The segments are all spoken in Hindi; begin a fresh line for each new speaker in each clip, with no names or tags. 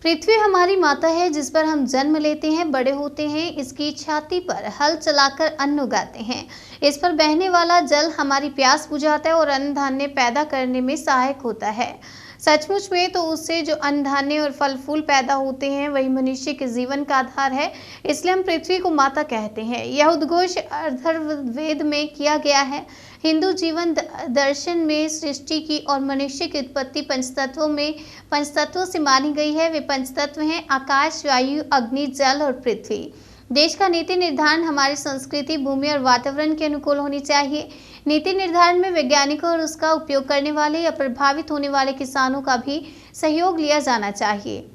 पृथ्वी हमारी माता है, जिस पर हम जन्म लेते हैं, बड़े होते हैं। इसकी छाती पर हल चलाकर अन्न उगाते हैं। इस पर बहने वाला जल हमारी प्यास बुझाता है और अन्न धान्य पैदा करने में सहायक होता है। सचमुच में तो उससे जो अन्न धान्य और फल फूल पैदा होते हैं, वही मनुष्य के जीवन का आधार है। इसलिए हम पृथ्वी को माता कहते हैं। यह उद्घोष अथर्ववेद में किया गया है। हिंदू जीवन दर्शन में सृष्टि की और मनुष्य की उत्पत्ति पंचतत्वों से मानी गई है। वे पंचतत्व हैं: आकाश, वायु, अग्नि, जल और पृथ्वी। देश का नीति निर्धारण हमारी संस्कृति, भूमि और वातावरण के अनुकूल होनी चाहिए। नीति निर्धारण में वैज्ञानिकों और उसका उपयोग करने वाले या प्रभावित होने वाले किसानों का भी सहयोग लिया जाना चाहिए।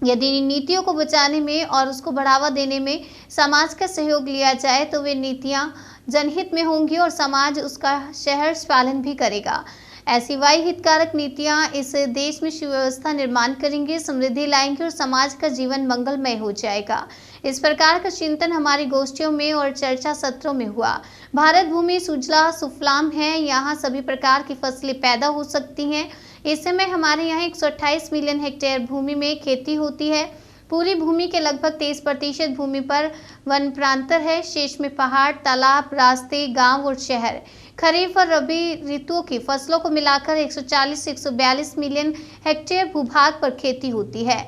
यदि नीतियों को बचाने में और उसको बढ़ावा देने में समाज का सहयोग लिया जाए, तो वे नीतियां जनहित में होंगी और समाज उसका सहर्ष पालन भी करेगा। ऐसी वाई हितकारक नीतियां इस देश में सुव्यवस्था निर्माण करेंगी, समृद्धि लाएंगी और समाज का जीवन मंगलमय हो जाएगा। इस प्रकार का चिंतन हमारी गोष्ठियों में और चर्चा सत्रों में हुआ। भारत भूमि सुजला सुफलाम है। यहाँ सभी प्रकार की फसलें पैदा हो सकती हैं। इस समय हमारे यहाँ 128 मिलियन हेक्टेयर भूमि में खेती होती है। पूरी भूमि के लगभग 23% भूमि पर वन प्रांतर है। शेष में पहाड़, तालाब, रास्ते, गांव और शहर। खरीफ और रबी ऋतुओं की फसलों को मिलाकर 140 से 142 मिलियन हेक्टेयर भूभाग पर खेती होती है।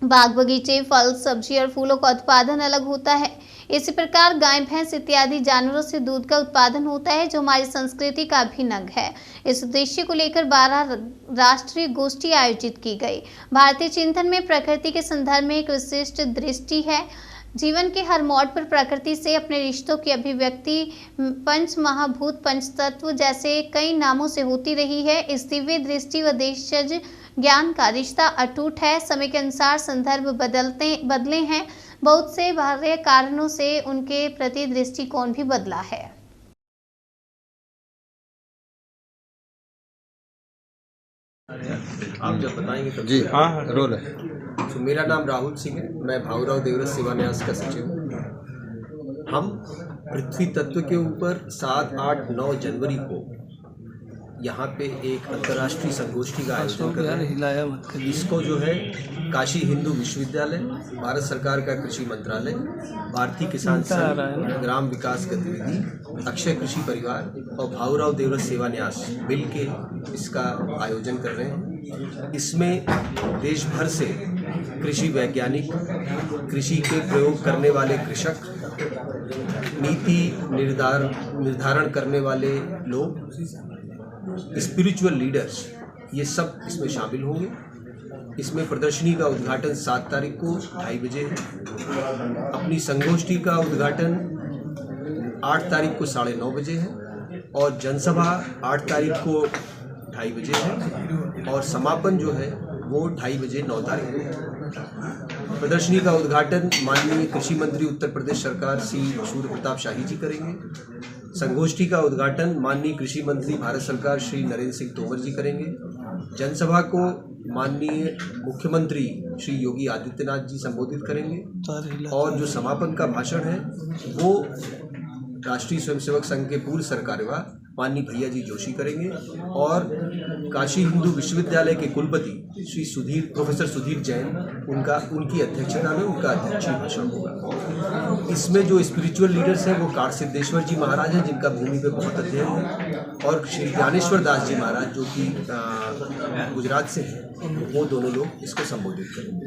बाग बगीचे, फल, सब्जी और फूलों का उत्पादन अलग होता है। इसी प्रकार गाय, भैंस इत्यादि जानवरों से दूध का उत्पादन होता है, जो हमारी संस्कृति का अभिन्न अंग है। इस उद्देश्य को लेकर 12 राष्ट्रीय गोष्ठी आयोजित की गई। भारतीय चिंतन में प्रकृति के संदर्भ में एक विशिष्ट दृष्टि है। जीवन के हर मोड़ पर प्रकृति से अपने रिश्तों की अभिव्यक्ति पंच महाभूत, पंचतत्व जैसे कई नामों से होती रही है। इस दिव्य दृष्टि व देशज ज्ञान का रिश्ता अटूट है। समय के अनुसार संदर्भ बदले हैं। बहुत से बाह्य कारणों से उनके प्रति दृष्टिकोण भी बदला है।
आप जब बताएंगे तब
जी हाँ रोल है।
तो मेरा नाम राहुल सिंह है। मैं भाऊराव देवरस सेवा न्यास का सचिव हूँ। हम पृथ्वी तत्व के ऊपर 7, 8, 9 जनवरी को यहाँ पे एक अंतर्राष्ट्रीय संगोष्ठी का आयोजन कर रहे हैं। इसको जो है काशी हिंदू विश्वविद्यालय, भारत सरकार का कृषि मंत्रालय, भारतीय किसान संघ, ग्राम विकास गतिविधि, अक्षय कृषि परिवार और भाऊराव देवरस सेवा न्यास मिल के इसका आयोजन कर रहे हैं। इसमें देश भर से कृषि वैज्ञानिक, कृषि के प्रयोग करने वाले कृषक, नीति निर्धारण करने वाले लोग, स्पिरिचुअल लीडर्स, ये सब इसमें शामिल होंगे। इसमें प्रदर्शनी का उद्घाटन 7 तारीख को 2:30 बजे है। अपनी संगोष्ठी का उद्घाटन 8 तारीख को 9:30 बजे है और जनसभा 8 तारीख को 2:30 बजे है और समापन जो है वो 2:30 बजे 9 तारीख को है। प्रदर्शनी का उद्घाटन माननीय कृषि मंत्री उत्तर प्रदेश सरकार श्री सूर्य प्रताप शाही जी करेंगे। संगोष्ठी का उद्घाटन माननीय कृषि मंत्री भारत सरकार श्री नरेंद्र सिंह तोमर जी करेंगे। जनसभा को माननीय मुख्यमंत्री श्री योगी आदित्यनाथ जी संबोधित करेंगे और जो समापन का भाषण है वो राष्ट्रीय स्वयंसेवक संघ के पूर्व सरकार्यवाह माननीय भैया जी जोशी करेंगे और काशी हिंदू विश्वविद्यालय के कुलपति श्री प्रोफेसर सुधीर जैन उनकी अध्यक्षता में उनका अध्यक्षीय भाषण होगा। इसमें जो स्पिरिचुअल लीडर्स हैं वो कार सिद्धेश्वर जी महाराज हैं, जिनका भूमि पे बहुत अध्ययन है, और श्री ज्ञानेश्वर दास जी महाराज जो कि गुजरात से हैं, वो दोनों लोग इसको संबोधित करेंगे।